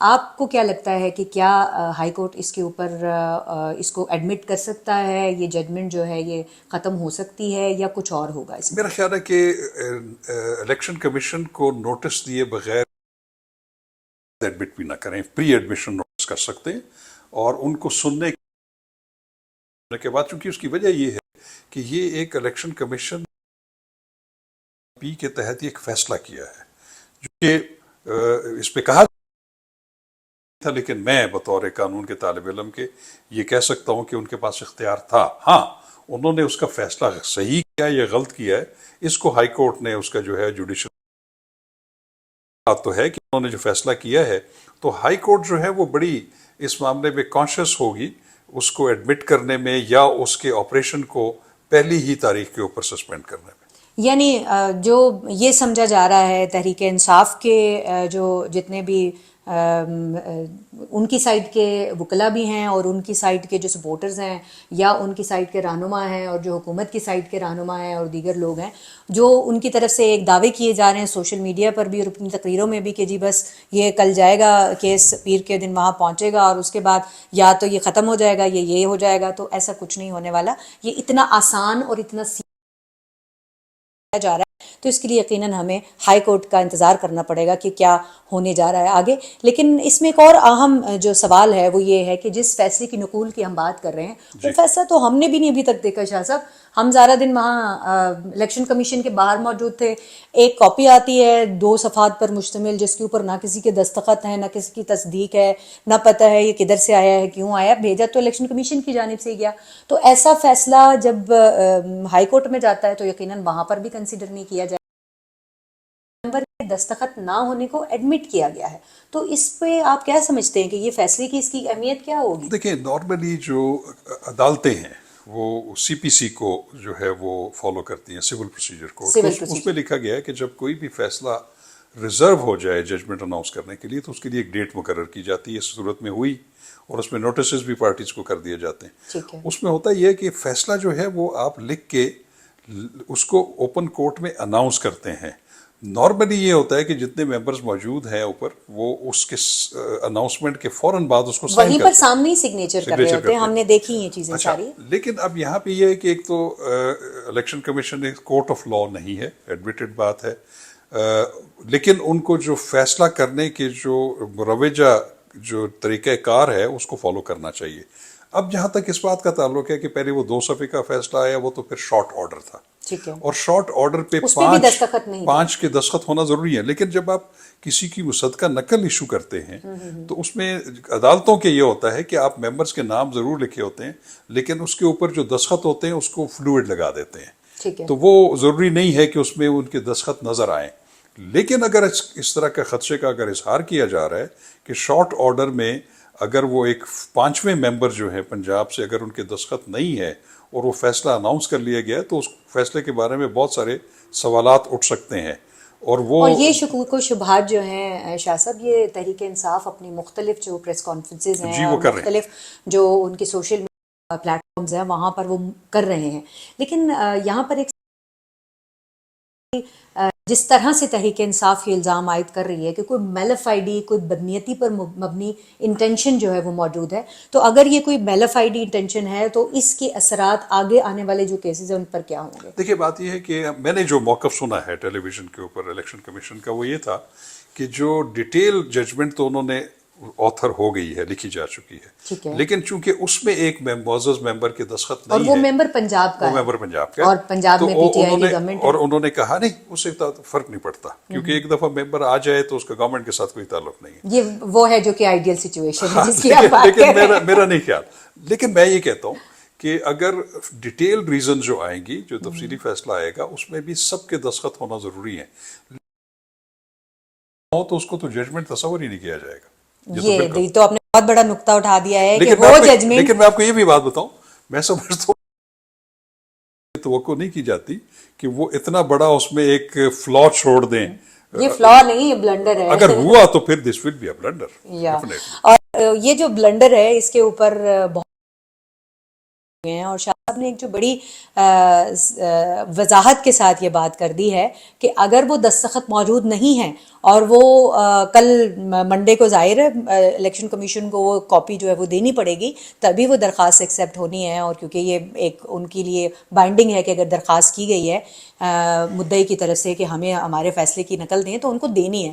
آپ کو کیا لگتا ہے کہ کیا ہائی کورٹ اس کے اوپر اس کو ایڈمٹ کر سکتا ہے، یہ ججمنٹ جو ہے یہ ختم ہو سکتی ہے یا کچھ اور ہوگا اس میں؟ میرا خیال ہے کہ الیکشن کمیشن کو نوٹس دیے بغیر ایڈمٹ بھی نہ کریں، پری ایڈمیشن نوٹس کر سکتے ہیں، اور ان کو سننے کے بعد، چونکہ اس کی وجہ یہ ہے کہ یہ ایک الیکشن کمیشن پی کے تحت ایک فیصلہ کیا ہے جو کہ اس پہ کہا تھا، لیکن میں بطور قانون کے طالب علم کے یہ کہہ سکتا ہوں کہ ان کے پاس اختیار تھا. ہاں، انہوں نے اس کا فیصلہ صحیح کیا یا غلط کیا ہے، اس کو ہائی کورٹ نے اس کا جو ہے جوڈیشل بات تو ہے کہ انہوں نے جو فیصلہ کیا ہے، تو ہائی کورٹ جو ہے وہ بڑی اس معاملے میں کانشیس ہوگی اس کو ایڈمٹ کرنے میں یا اس کے آپریشن کو پہلی ہی تاریخ کے اوپر سسپینڈ کرنے میں. یعنی جو یہ سمجھا جا رہا ہے تحریک انصاف کے جو جتنے بھی ان کی سائڈ کے وکلاء بھی ہیں اور ان کی سائڈ کے جو سپورٹرز ہیں یا ان کی سائڈ کے رہنما ہیں اور جو حکومت کی سائڈ کے رہنما ہیں اور دیگر لوگ ہیں جو ان کی طرف سے ایک دعوے کیے جا رہے ہیں سوشل میڈیا پر بھی اور اپنی تقریروں میں بھی کہ جی بس یہ کل جائے گا کیس، پیر کے دن وہاں پہنچے گا اور اس کے بعد یا تو یہ ختم ہو جائے گا یہ ہو جائے گا، تو ایسا کچھ نہیں ہونے والا. یہ اتنا آسان اور اتنا جا رہا ہے تو اس کے لیے یقیناً ہمیں ہائی کورٹ کا انتظار کرنا پڑے گا کہ کیا ہونے جا رہا ہے آگے. لیکن اس میں ایک اور اہم جو سوال ہے وہ یہ ہے کہ جس فیصلے کی نقول کی ہم بات کر رہے ہیں وہ فیصلہ تو ہم نے بھی نہیں ابھی تک دیکھا. شاہ صاحب، ہم سارا دن وہاں الیکشن کمیشن کے باہر موجود تھے، ایک کاپی آتی ہے 2 صفحات پر مشتمل جس کے اوپر نہ کسی کے دستخط ہیں، نہ کسی کی تصدیق ہے، نہ پتہ ہے یہ کدھر سے آیا ہے، کیوں آیا، بھیجا تو الیکشن کمیشن کی جانب سے گیا. تو ایسا فیصلہ جب ہائی کورٹ میں جاتا ہے تو یقیناً وہاں پر بھی کنسیڈر نہیں کیا جائے. ممبر کے دستخط نہ ہونے کو ایڈمٹ کیا گیا ہے، تو اس پہ آپ کیا سمجھتے ہیں کہ یہ فیصلے کی اس کی اہمیت کیا ہوگی؟ دیکھیں، نارملی جو عدالتیں ہیں وہ سی پی سی کو جو ہے وہ فالو کرتی ہیں، سول پروسیجر کو. اس میں لکھا گیا ہے کہ جب کوئی بھی فیصلہ ریزرو ہو جائے ججمنٹ اناؤنس کرنے کے لیے تو اس کے لیے ایک ڈیٹ مقرر کی جاتی ہے. اس صورت میں ہوئی اور اس میں نوٹسز بھی پارٹیز کو کر دیے جاتے ہیں. اس میں ہوتا یہ ہے کہ فیصلہ جو ہے وہ آپ لکھ کے اس کو اوپن کورٹ میں اناؤنس کرتے ہیں. نارملی یہ ہوتا ہے کہ جتنے ممبرز موجود ہیں اوپر وہ اس کے اناؤنسمنٹ کے فوراً بعد اس کو سائن وہیں پر سامنے ہی سگنیچر کر رہے ہوتے ہیں. ہم نے دیکھی یہ چیزیں ساری. لیکن اب یہاں پہ یہ ہے کہ ایک تو الیکشن کمیشن ایک کورٹ آف لا نہیں ہے، ایڈمیٹڈ بات ہے، لیکن ان کو جو فیصلہ کرنے کے جو مروجہ جو طریقہ کار ہے اس کو فالو کرنا چاہیے. اب جہاں تک اس بات کا تعلق ہے کہ پہلے وہ 2 صفحے کا فیصلہ آیا وہ تو پھر شارٹ آرڈر تھا، اور شارٹ آرڈر پہ 5 کے دستخط ہونا ضروری ہے. لیکن جب آپ کسی کی مصدقہ نقل ایشو کرتے ہیں تو اس میں عدالتوں کے یہ ہوتا ہے کہ آپ ممبرز کے نام ضرور لکھے ہوتے ہیں لیکن اس کے اوپر جو دستخط ہوتے ہیں اس کو فلوئڈ لگا دیتے ہیں، تو وہ ضروری نہیں ہے کہ اس میں ان کے دستخط نظر آئیں. لیکن اگر اس طرح کا خدشے کا اگر اظہار کیا جا رہا ہے کہ شارٹ آرڈر میں اگر وہ ایک 5ویں ممبر جو ہے پنجاب سے اگر ان کے دستخط نہیں ہے اور وہ فیصلہ اناؤنس کر لیا گیا تو اس فیصلے کے بارے میں بہت سارے سوالات اٹھ سکتے ہیں. اور یہ شکوک و شبہات جو ہیں شاہ صاحب، یہ تحریک انصاف اپنی مختلف جو پریس کانفرنسز ہیں اور مختلف جو ان کے سوشل پلیٹ فارمز ہیں وہاں پر وہ کر رہے ہیں. لیکن یہاں پر ایک جس طرح سے تحریک انصاف یہ الزام عائد کر رہی ہے کہ کوئی میلفائڈی، کوئی بدنیتی پر مبنی انٹینشن جو ہے وہ موجود ہے، تو اگر یہ کوئی میلفائڈی انٹینشن ہے تو اس کے اثرات آگے آنے والے جو کیسز ہیں ان پر کیا ہوں گے؟ دیکھیے، بات یہ ہے کہ میں نے جو موقف سنا ہے ٹیلی ویژن کے اوپر الیکشن کمیشن کا وہ یہ تھا کہ جو ڈیٹیل ججمنٹ تو انہوں نے آتھر ہو گئی ہے، لکھی جا چکی ہے، لیکن چونکہ اس میں ایک معزز ممبر کے دستخط نہیں ہے، اور وہ ممبر پنجاب کا ہے اور پنجاب میں پی ٹی آئی کی گورنمنٹ ہے، اور انہوں نے کہا نہیں اس سے فرق نہیں پڑتا کیونکہ ایک دفعہ ممبر آ جائے تو اس کا گورنمنٹ کے ساتھ کوئی تعلق نہیں ہے. یہ وہ ہے جو کہ آئیڈیل سچویشن ہے جس کی آپ بات کر رہے ہیں. میرا نہیں خیال. لیکن میں یہ کہتا ہوں کہ اگر ڈیٹیل ریزن جو آئیں گی، جو تفصیلی فیصلہ آئے گا، اس میں بھی سب کے دستخط ہونا ضروری ہے، تو اس کو تو ججمنٹ تصور ہی نہیں کیا جائے گا. یہ تو آپ نے بہت بڑا نقطہ اٹھا دیا ہے کہ وہ ججمنٹ. لیکن میں آپ کو یہ بھی بات بتاؤں، میں سمجھتا ہوں توقع نہیں کی جاتی کہ وہ اتنا بڑا اس میں ایک فلا چھوڑ دیں. یہ فلا نہیں، یہ بلنڈر ہے. اگر ہوا تو پھر دس ول بی اے بلنڈر. اور یہ جو بلنڈر ہے اس کے اوپر بہت ہیں اور شاہ صاحب نے ایک جو بڑی وضاحت کے ساتھ یہ بات کر دی ہے کہ اگر وہ دستخط موجود نہیں ہیں اور وہ کل منڈے کو ظاہر ہے الیکشن کمیشن کو وہ کاپی جو ہے وہ دینی پڑے گی تبھی وہ درخواست ایکسیپٹ ہونی ہے، اور کیونکہ یہ ایک ان کے لیے بائنڈنگ ہے کہ اگر درخواست کی گئی ہے مدعی کی طرف سے کہ ہمیں ہمارے فیصلے کی نقل دیں تو ان کو دینی ہے۔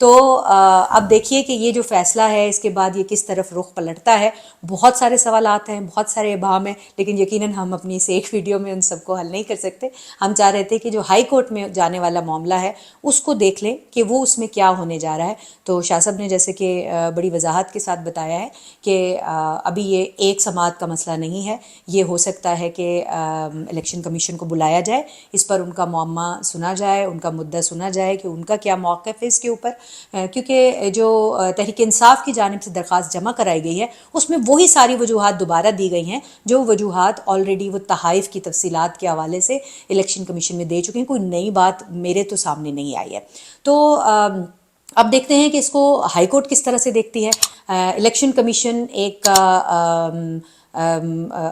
تو اب دیکھیے کہ یہ جو فیصلہ ہے اس کے بعد یہ کس طرف رخ پلٹتا ہے۔ بہت سارے سوالات ہیں، بہت سارے ابہام ہیں، لیکن یقیناً ہم اپنی اس ایک ویڈیو میں ان سب کو حل نہیں کر سکتے۔ ہم چاہ رہے تھے کہ جو ہائی کورٹ میں جانے والا معاملہ ہے اس کو دیکھ لیں کہ وہ اس میں کیا ہونے جا رہا ہے۔ تو شاہ صاحب نے جیسے کہ بڑی وضاحت کے ساتھ بتایا ہے کہ ابھی یہ ایک سماعت کا مسئلہ نہیں ہے، یہ ہو سکتا ہے کہ الیکشن کمیشن کو بلایا جائے، اس پر ان کا معمہ سنا جائے، ان کا مدعا سنا جائے کہ ان کا کیا موقف ہے اس کے اوپر، کیونکہ جو تحریک انصاف کی جانب سے درخواست جمع کرائی گئی ہے اس میں وہی ساری وجوہات دوبارہ دی گئی ہیں جو وجوہات آلریڈی وہ تحائف کی تفصیلات کے حوالے سے الیکشن کمیشن میں دے چکے ہیں، کوئی نئی بات میرے تو سامنے نہیں آئی ہے۔ تو اب دیکھتے ہیں کہ اس کو ہائی کورٹ کس طرح سے دیکھتی ہے۔ الیکشن کمیشن ایک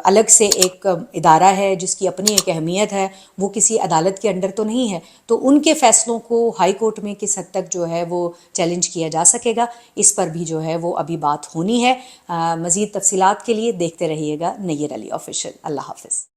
الگ سے ایک ادارہ ہے جس کی اپنی ایک اہمیت ہے، وہ کسی عدالت کے انڈر تو نہیں ہے، تو ان کے فیصلوں کو ہائی کورٹ میں کس حد تک جو ہے وہ چیلنج کیا جا سکے گا، اس پر بھی جو ہے وہ ابھی بات ہونی ہے۔ مزید تفصیلات کے لیے دیکھتے رہیے گا نیر علی آفیشیل۔ اللہ حافظ۔